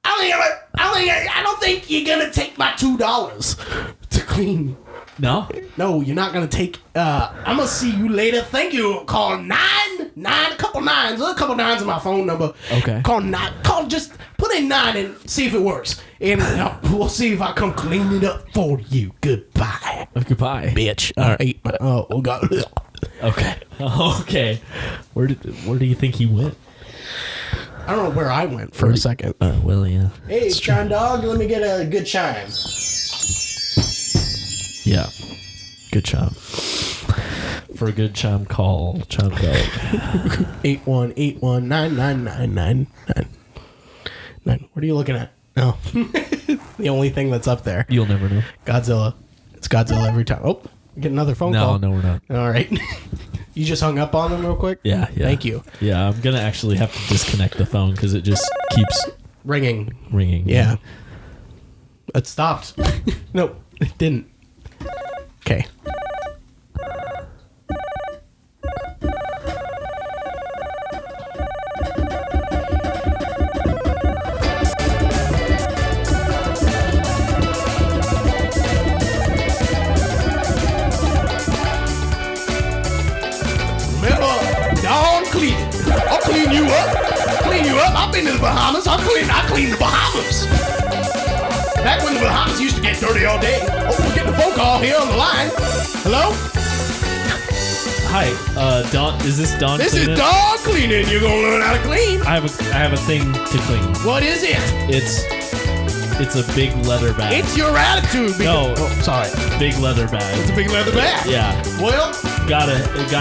I don't think you're gonna take my $2 to clean. No? No, you're not gonna take I'm gonna see you later. Thank you. Call a couple nines in my phone number. Okay. Just put in 9 and see if it works. And we'll see if I come clean it up for you. Goodbye. Goodbye. Bitch. All right. Oh God. Okay. Okay. Where do you think he went? I don't know where I went for a second. Well, yeah. Hey, chime dog, let me get a good chime. Yeah. Good job. For a good chime call, chime dog. 8181999999. What are you looking at? No. The only thing that's up there. You'll never know. Godzilla. It's Godzilla every time. Oh, get another phone call. No, we're not. All right. You just hung up on them real quick? Yeah. Thank you. Yeah, I'm going to actually have to disconnect the phone because it just keeps Ringing. ringing. Yeah. It stopped. Nope, it didn't. Okay. Remember, Don Clean. I'll clean you up. I've been to the Bahamas. I clean the Bahamas. Back when the Bahamas used to get dirty all day. Oh, we're getting a phone call here on the line. Hello? Hi, Don. Is this Don? This Cleaning? is Don Cleaning. You're gonna learn how to clean. I have a thing to clean. What is it? It's a big leather bag. It's your attitude. No. Oh, sorry. Big leather bag. It's a big leather bag. Yeah. Well, It got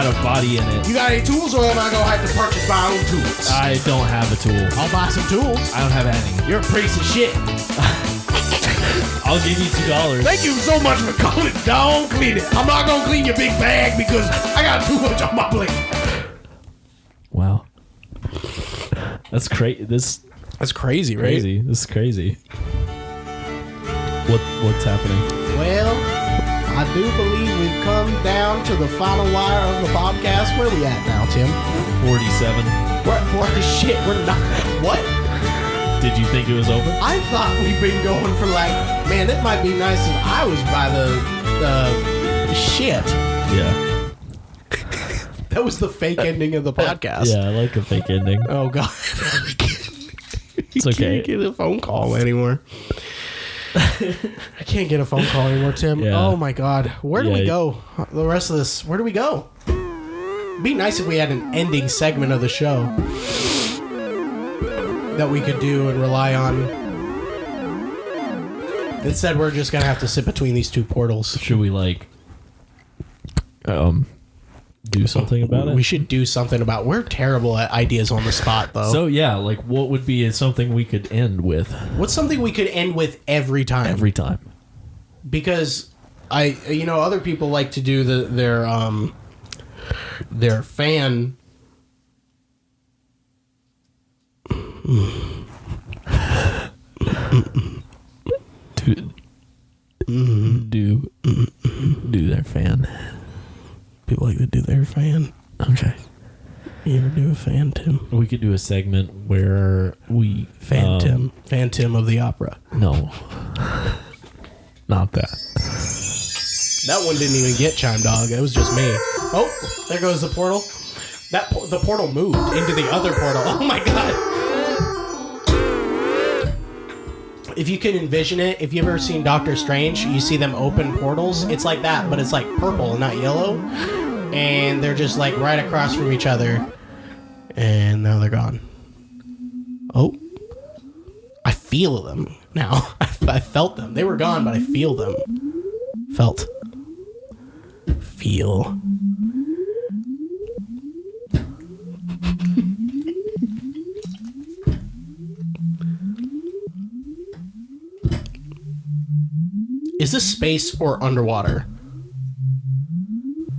a body in it. you got any tools, or am I gonna have to purchase my own tools? I don't have a tool. I'll buy some tools. I don't have any. You're a piece of shit. I'll give you $2. Thank you so much for calling Don Cleaning. I'm not gonna clean your big bag because I got too much on my plate. Wow. That's crazy. That's crazy, right? Crazy. This is crazy. What's happening? Well, I do believe we've come down to the final wire of the podcast. Where are we at now, Tim? 47. Shit, we're not. What? Did you think it was over? I thought we've been going for like, man, it might be nice if I was by the shit. Yeah. That was the fake ending of the podcast. Yeah, I like a fake ending. Oh, God. It's okay. I can't get a phone call anymore. I can't get a phone call anymore, Tim. Yeah. Oh, my God. Where do we Yeah. go? The rest of this, where do we go? It'd be nice if we had an ending segment of the show that we could do and rely on. Instead, we're just going to have to sit between these two portals. Should we do something about it? We should do something about. We're terrible at ideas on the spot, though. So yeah, like what would be something we could end with What's something we could end with every time? every time? Because other people like to do their fan. Do their fan. People like to do their fan. Okay. You ever do a fan, Tim? We could do a segment where we Phantom of the Opera. No, not that. That one didn't even get Chime Dog. It was just me. Oh, there goes the portal. The portal moved into the other portal. Oh my God. If you can envision it, if you've ever seen Doctor Strange, you see them open portals. It's like that, but it's like purple and not yellow. And they're just like right across from each other. And now they're gone. Oh. I feel them now. I felt them. They were gone, but I feel them. Felt. Feel. Is this space or underwater?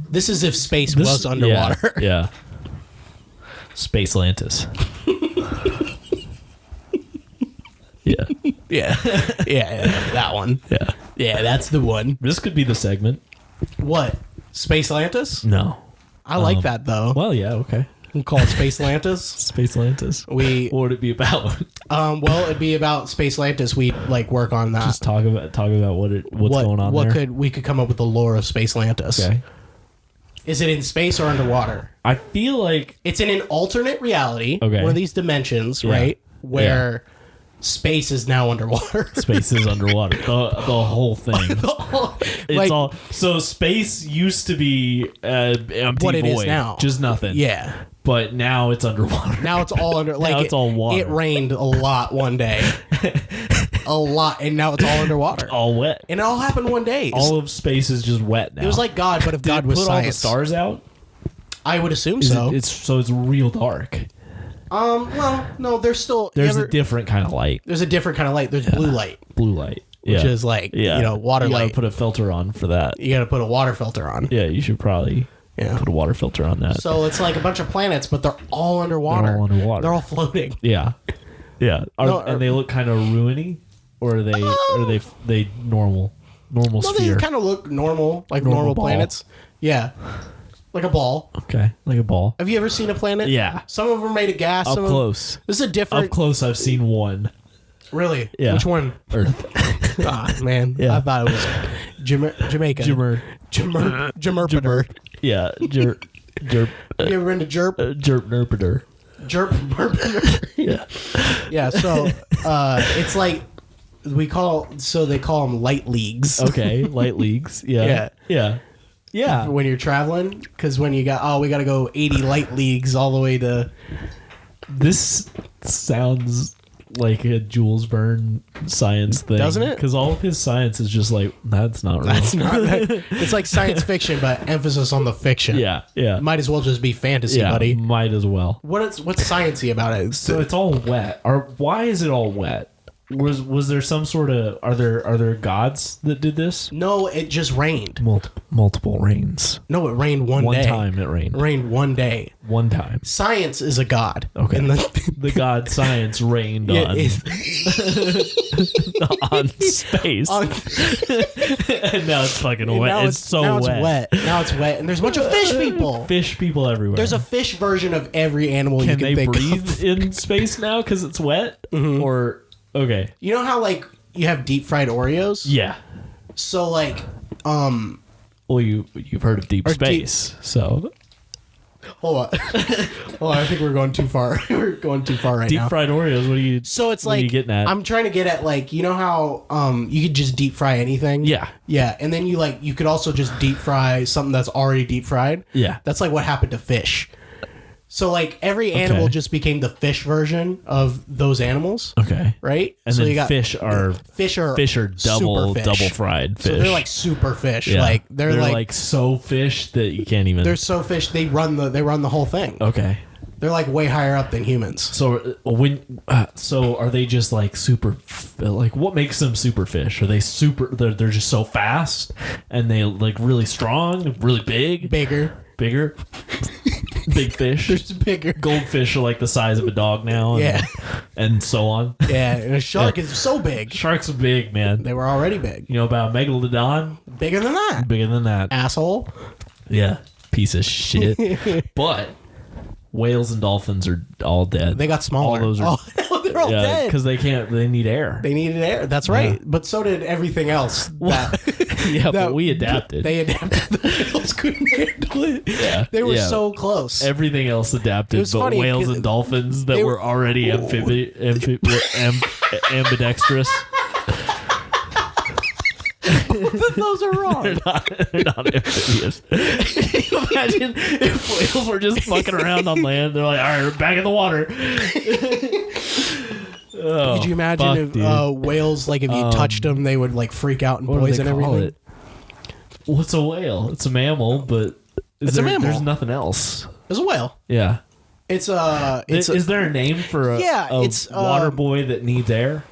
This is if space was underwater. Yeah. Space Lantis. Yeah. Yeah. Yeah, that one. Yeah. Yeah, that's the one. This could be the segment. What? Space Lantis? No. I like that though. Well, yeah, okay. We'll call it Space Lantis. Space Lantis. We What would it be about? well, it'd be about Space Lantis. We like work on that. Just talk about what's going on there. We could come up with the lore of Space Lantis? Okay. Is it in space or underwater? I feel like It's in an alternate reality. Okay. One of these dimensions, Yeah. right? Where space is now underwater. space is underwater. The whole thing. It's Like- all so space used to be empty What it is void, now. just nothing. Yeah. But now it's underwater. Now it's all under. Like Now it's all water. It rained a lot one day. A lot, and now it's all underwater. all wet. And it all happened one day. All of space is just wet now. It was like God, but if Did God it was put science. all the stars out? I would assume Is so. it's real dark. Well, no, there's still There's a different kind of light. there's a different kind of light. There's blue light, Blue light. which Yeah. is like yeah. water you gotta light. put a filter on for that. You got to put a water filter on. Yeah, you should probably Yeah. put a water filter on that. So it's like a bunch of planets, but they're all underwater. They're all underwater. They're all floating. Yeah. Yeah. No, and they look kind of ruiny, or are they normal No, they sphere? kind of look normal, like Normal normal ball. planets. Yeah, like a ball. Okay, like a ball. Have you ever seen a planet? Yeah. Some of them are made of gas. Up some close. This is a different. Up close, I've seen one. Really? Yeah. Which one? Earth. Ah, man. Yeah. I thought it was Jamaica. Jimmer. Jamurpiter. Yeah. Jerp. You ever been to Jerp? Jerp Nerpiter. Jerp. Yeah. Yeah. So it's like they call them light leagues. Okay. Light leagues. Yeah. Yeah. Yeah. Yeah. When you're traveling, because when we got to go 80 light leagues all the way to. This sounds like a Jules Verne science thing, Doesn't it? Because all of his science is just like that's not real. That's not. It's like science fiction, but emphasis on the fiction. Yeah. Yeah. Might as well just be fantasy, Yeah. buddy. Might as well. What's sciencey about it? So it's all wet. Why is it all wet? Was there some sort of are there gods that did this? No, it just rained. Multiple rains. No, it rained one day. One time it rained. It rained one day. One time. Science is a god. Okay. And The god science rained yeah, on on space. And now it's fucking wet. now It's so now wet. It's wet. Now it's wet, and there's a bunch of fish people. Fish people everywhere. There's a fish version of every animal you Can can they think breathe of. in space now because it's wet? Or okay. You know how like you have deep fried Oreos? Yeah. So like, Well, you've heard of deep Or space, so hold on, I think we're going too far. We're going too far right deep now. fried Oreos. What are you? So it's what are like you getting at? I'm trying to get at like you know how you could just deep fry anything. Yeah. And then you could also just deep fry something that's already deep fried. Yeah. That's like what happened to fish. So like every animal Okay. just became the fish version of those animals, Okay. right? And so then you got fish are super fish. double fried fish. So they're like super fish. Yeah. Like they're like, like so fish that you can't even. they're so fish. They run the whole thing. Okay. They're like way higher up than humans. So so are they just like super? Like what makes them super fish? Are they super? They're just so fast and they like really strong, really bigger. Big fish. There's bigger. Goldfish are like the size of a dog now. And, Yeah. and so on. Yeah, and a shark is so big. Sharks are big, man. They were already big. You know about megalodon? Bigger than that. Bigger than that. Asshole. Yeah. Piece of shit. But whales and dolphins are all dead. They got smaller. All those are They're all dead. because they need air. They needed air. That's right. Yeah. But so did everything else. Yeah, that but we adapted. They adapted. The whales couldn't handle it. Yeah. They were Yeah. so close. Everything else It adapted, was but funny, whales 'cause and dolphins that they were already ambidextrous. Those are wrong. They're not amphibious. Can you imagine if whales were just fucking around on land? They're like, all right, we're back in the water. Oh, Could you imagine fuck, if dude. whales, like if you touched them, they would like freak out and What do they poison call everything? it? What's a whale? It's a mammal, but It's a mammal. There's nothing else. It's a whale. Yeah. It's Is there a name for a, Yeah, a it's, water boy that needs air?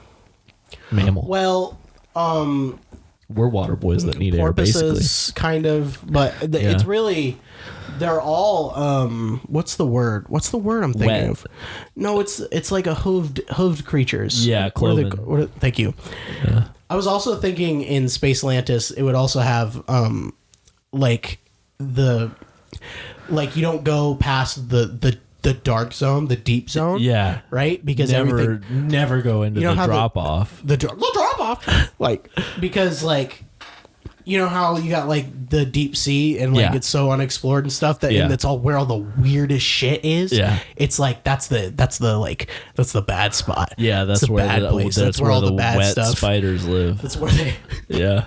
Mammal. well, We're water boys that need air, basically. porpoises kind of, but it's really they're all what's the word I'm thinking Wet. of? No, it's like a hooved creatures. Yeah, cloven. Thank you. I was also thinking in Space Lantis it would also have like like you don't go past the dark zone, the deep zone. Yeah. Right? Because everything never go into the drop off. The drop off. Like, because like, you know how you got like the deep sea and like it's so unexplored and stuff that and that's all where all the weirdest shit is. Yeah. It's like that's the bad spot. Yeah, that's where bad place. That's where all the bad wet stuff. spiders live. That's where they Yeah.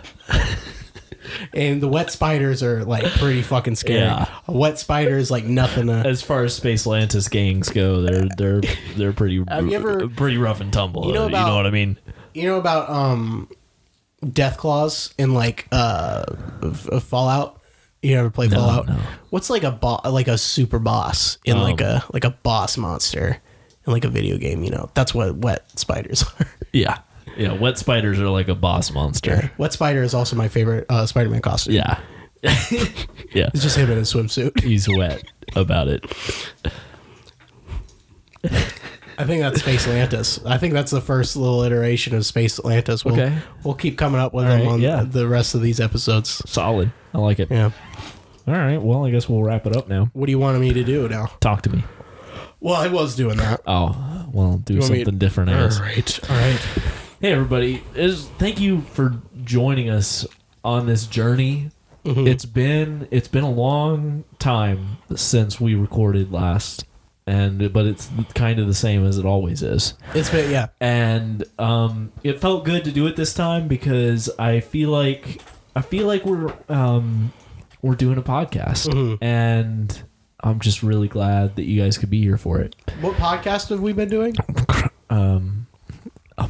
And the wet spiders are like pretty fucking scary. Yeah. A wet spider is like nothing to... As far as Space Lantis gangs go, they're pretty Have you ever- pretty rough and tumble. You know you know what I mean? You know about death claws in like Fallout? You ever play Fallout? No. What's like a super boss in like a boss monster in like a video game, you know? That's what wet spiders are. Yeah. Yeah, wet spiders are like a boss monster. Wet spider is also my favorite Spider-Man costume. Yeah. Yeah. It's just him in a swimsuit. He's wet about it. I think that's Space Lantis. I think that's the first little iteration of Space Lantis. We'll keep coming up with them on the rest of these episodes. Solid. I like it. Yeah. All right. Well, I guess we'll wrap it up now. What do you want me to do now? Talk to me. Well, I was doing that. Oh, well, do something different, I guess. All right. Hey, everybody. Thank you for joining us on this journey. Mm-hmm. It's been a long time since we recorded last, but it's kind of the same as it always is. It's been, yeah. And it felt good to do it this time because I feel like we're doing a podcast, and I'm just really glad that you guys could be here for it. What podcast have we been doing?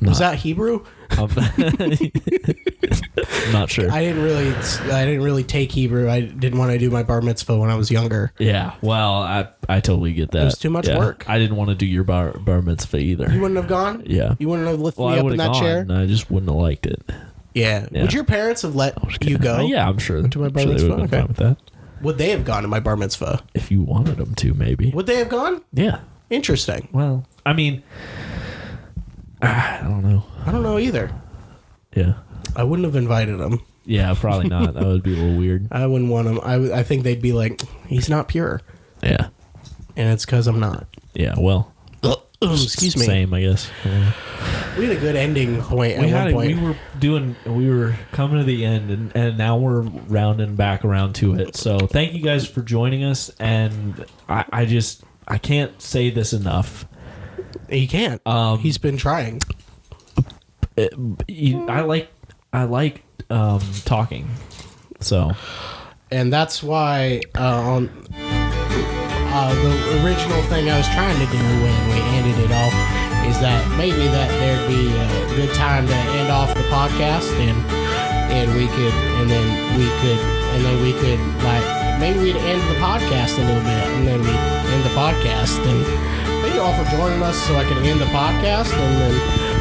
Was that Hebrew? I'm not sure. I didn't really take Hebrew. I didn't want to do my bar mitzvah when I was younger. Yeah, well, I totally get that. It was too much work. I didn't want to do your bar mitzvah either. You wouldn't have gone? Yeah. You wouldn't have lifted me up in that chair? I just wouldn't have liked it. Yeah. Would your parents have let you go? Yeah, I'm sure. To my bar They mitzvah? would have been fine with that. Would they have gone to my bar mitzvah? If you wanted them to, maybe. Would they have gone? Yeah. Interesting. Well, I mean, I don't know. I don't know either. Yeah. I wouldn't have invited them. Yeah, probably not. That would be a little weird. I wouldn't want them. I think they'd be like, he's not pure. Yeah. And it's because I'm not. Yeah, well. Excuse me. Same, I guess. Yeah. We had a good ending point at one point. We were coming to the end, and now we're rounding back around to it. So thank you guys for joining us, and I can't say this enough. He can't. He's been trying. I like talking. So, and that's why the original thing I was trying to do when we ended it off is that maybe that there'd be a good time to end off the podcast, and then we could like maybe we'd end the podcast a little bit, and then we'd end the podcast, and thank you all for joining us so I can end the podcast, and then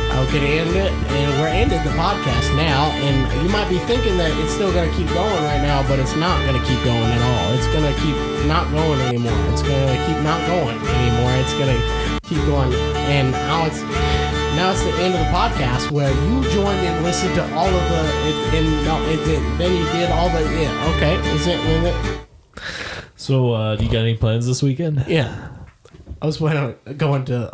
I could end it, and we're ending the podcast now, and you might be thinking that it's still going to keep going right now, but it's not going to keep going at all. It's going to keep not going anymore. It's going to keep not going anymore. It's going to keep going, and now it's the end of the podcast where you joined and listened to all of the, then you did all the, okay, is it? So, do you got any plans this weekend? Yeah. I was planning on going to,